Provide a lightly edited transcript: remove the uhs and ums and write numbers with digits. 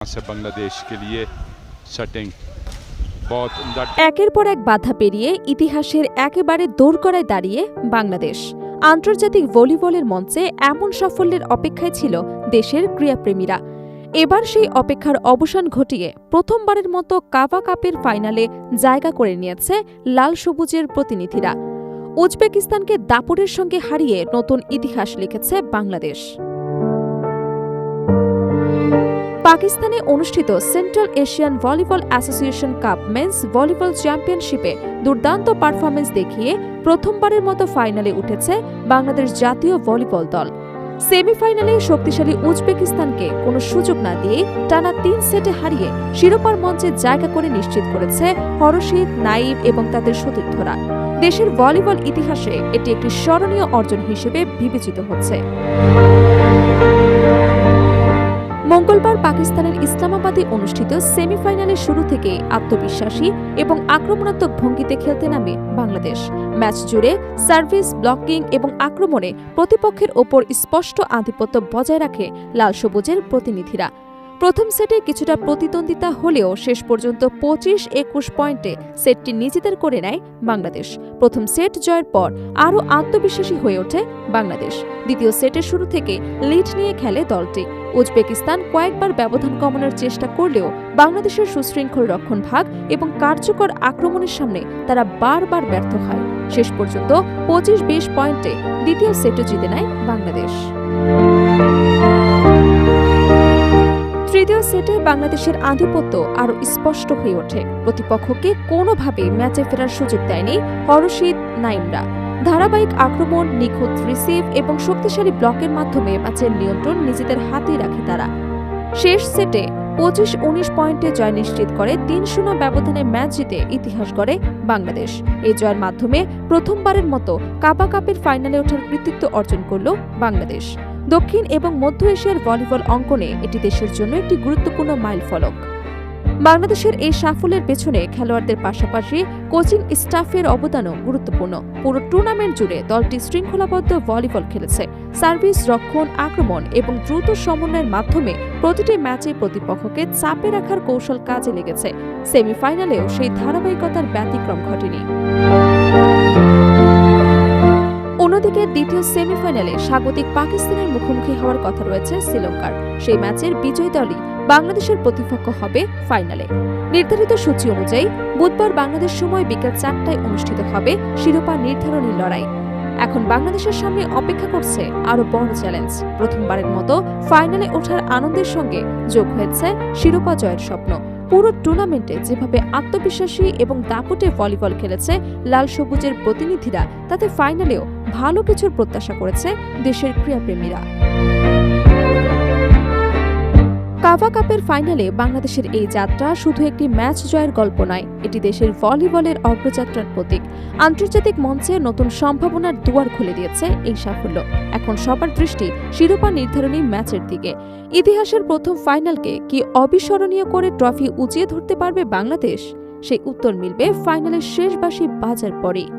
से बांग्लादेश के लिए सेटिंग बहुत उम्दा। একের পর এক বাধা পেরিয়ে ইতিহাসের একেবারে দোরগোড়ায় দাঁড়িয়ে বাংলাদেশ আন্তর্জাতিক ভলিবলের মঞ্চে এমন সাফল্যের অপেক্ষায় ছিল দেশের ক্রীড়াপ্রেমীরা। এবার সেই অপেক্ষার অবসান ঘটিয়ে প্রথমবারের মতো কাভা কাপের ফাইনালে জায়গা করে নিয়েছে লাল সবুজের প্রতিনিধিরা। উজবেকিস্তানকে দাপটের সঙ্গে হারিয়ে নতুন ইতিহাস লিখেছে বাংলাদেশ। পাকিস্তানে অনুষ্ঠিত central Asian volleyball association cup men's volleyball চ্যাম্পিয়নশিপে দুর্দান্ত পারফরমেন্স দেখিয়ে প্রথমবারের মতো ফাইনালে উঠেছে বাংলাদেশ জাতীয় ভলিবল দল। সেমিফাইনালে শক্তিশালী উজবেকিস্তানকে কোনো সুযোগ না দিয়ে টানা ৩ সেটে হারিয়ে শিরোপার মঞ্চে জায়গা করে নিশ্চিত করেছে হরশিদ, নাইব এবং তাদের সতীর্থরা। দেশের ভলিবল ইতিহাসে এটি একটি স্মরণীয় অর্জন হিসেবে বিবেচিত হচ্ছে। মঙ্গলবার পাকিস্তানের ইসলামাবাদে অনুষ্ঠিত সেমিফাইনালে শুরু থেকে আত্মবিশ্বাসী এবং আক্রমণাত্মক ভঙ্গিতে খেলতে নামে বাংলাদেশ। ম্যাচ জুড়ে সার্ভিস, ব্লকিং এবং আক্রমণে প্রতিপক্ষের ওপর স্পষ্ট আধিপত্য বজায় রাখে লাল সবুজের প্রতিনিধিরা। প্রথম সেটে কিছুটা প্রতিদ্বন্দ্বিতা হলেও শেষ পর্যন্ত ২৫-২১ পয়েন্টে সেটটি নিজেদের করে নেয় বাংলাদেশ। প্রথম সেট জয়ের পর আরও আত্মবিশ্বাসী হয়ে ওঠে বাংলাদেশ। দ্বিতীয় সেটের শুরু থেকে লিড নিয়ে খেলে দলটি। উজবেকিস্তান কয়েকবার ব্যবধান কমানোর চেষ্টা করলেও বাংলাদেশের সুশৃঙ্খল রক্ষণভাগ এবং কার্যকর আক্রমণের সামনে তারা বারবার ব্যর্থ হয়। শেষ পর্যন্ত ২৫-২০ পয়েন্টে দ্বিতীয় সেটও জিতে নেয় বাংলাদেশ। তৃতীয় সেটে বাংলাদেশের আধিপত্য আরও স্পষ্ট হয়ে ওঠে। প্রতিপক্ষকে কোনোভাবেই ম্যাচে ফেরার সুযোগ দেয়নি হরশিদ, নাইমরা। ধারাবাহিক আক্রমণ, নিখুঁত রিসিভ এবং শক্তিশালী ব্লকের মাধ্যমে ম্যাচের নিয়ন্ত্রণ নিজেদের হাতেই রাখে তারা। শেষ সেটে ২৫-১৯ পয়েন্টে জয় নিশ্চিত করে ৩-০ ব্যবধানে ম্যাচ জিতে ইতিহাস গড়ে বাংলাদেশ। এই জয়ের মাধ্যমে প্রথমবারের মতো কাভা কাপের ফাইনালে ওঠার কৃতিত্ব অর্জন করল বাংলাদেশ। দক্ষিণ এবং মধ্য এশিয়ার ভলিবল অঙ্গনে এটি দেশের জন্য একটি গুরুত্বপূর্ণ মাইলফলক। বাংলাদেশের এই সাফল্যের পেছনে খেলোয়াড়দের পাশাপাশি কোচিং স্টাফের অবদানও গুরুত্বপূর্ণ। পুরো টুর্নামেন্ট জুড়ে দলটি শৃঙ্খলাবদ্ধ ভলিবল খেলেছে। সার্ভিস, রক্ষণ, আক্রমণ এবং দ্রুত সমন্বয়ের মাধ্যমে প্রতিটি ম্যাচে প্রতিপক্ষকে চাপে রাখার কৌশল কাজে লেগেছে। সেমিফাইনালেও সেই ধারাবাহিকতার ব্যতিক্রম ঘটেনি। অন্যদিকে দ্বিতীয় সেমিফাইনালে স্বাগতিক পাকিস্তানের মুখোমুখি হওয়ার কথা রয়েছে শ্রীলঙ্কার। সেই ম্যাচের বিজয়ী দলই বাংলাদেশের প্রতিপক্ষ হবে ফাইনালে। নির্ধারিত সূচি অনুযায়ী বুধবার বাংলাদেশ সময় বিকেল ৪টায় অনুষ্ঠিত হবে শিরোপা নির্ধারণী লড়াই। এখন বাংলাদেশের সামনে অপেক্ষা করছে আরও বড় চ্যালেঞ্জ। প্রথমবারের মতো ফাইনালে ওঠার আনন্দের সঙ্গে যোগ হয়েছে শিরোপা জয়ের স্বপ্ন। পুরো টুর্নামেন্টে যেভাবে আত্মবিশ্বাসী এবং দাপুটে ভলিবল খেলেছে লাল সবুজের প্রতিনিধিরা, তাতে ফাইনালেও ভালো কিছুর প্রত্যাশা করেছে দেশের ক্রীড়াপ্রেমীরা। কাভা কাপের ফাইনালে বাংলাদেশের এই যাত্রা শুধু একটি ম্যাচ জয়ের গল্প নয়, এটি দেশের ভলিবলের অগ্রযাত্রার প্রতীক। আন্তর্জাতিক মঞ্চে নতুন সম্ভাবনার দুয়ার খুলে দিয়েছে এই সাফল্য। এখন সবার দৃষ্টি শিরোপা নির্ধারণী ম্যাচের দিকে। ইতিহাসের প্রথম ফাইনালকে কি অবিস্মরণীয় করে ট্রফি উঁচিয়ে ধরতে পারবে বাংলাদেশ? সেই উত্তর মিলবে ফাইনালের শেষ বাঁশি বাজার পরেই।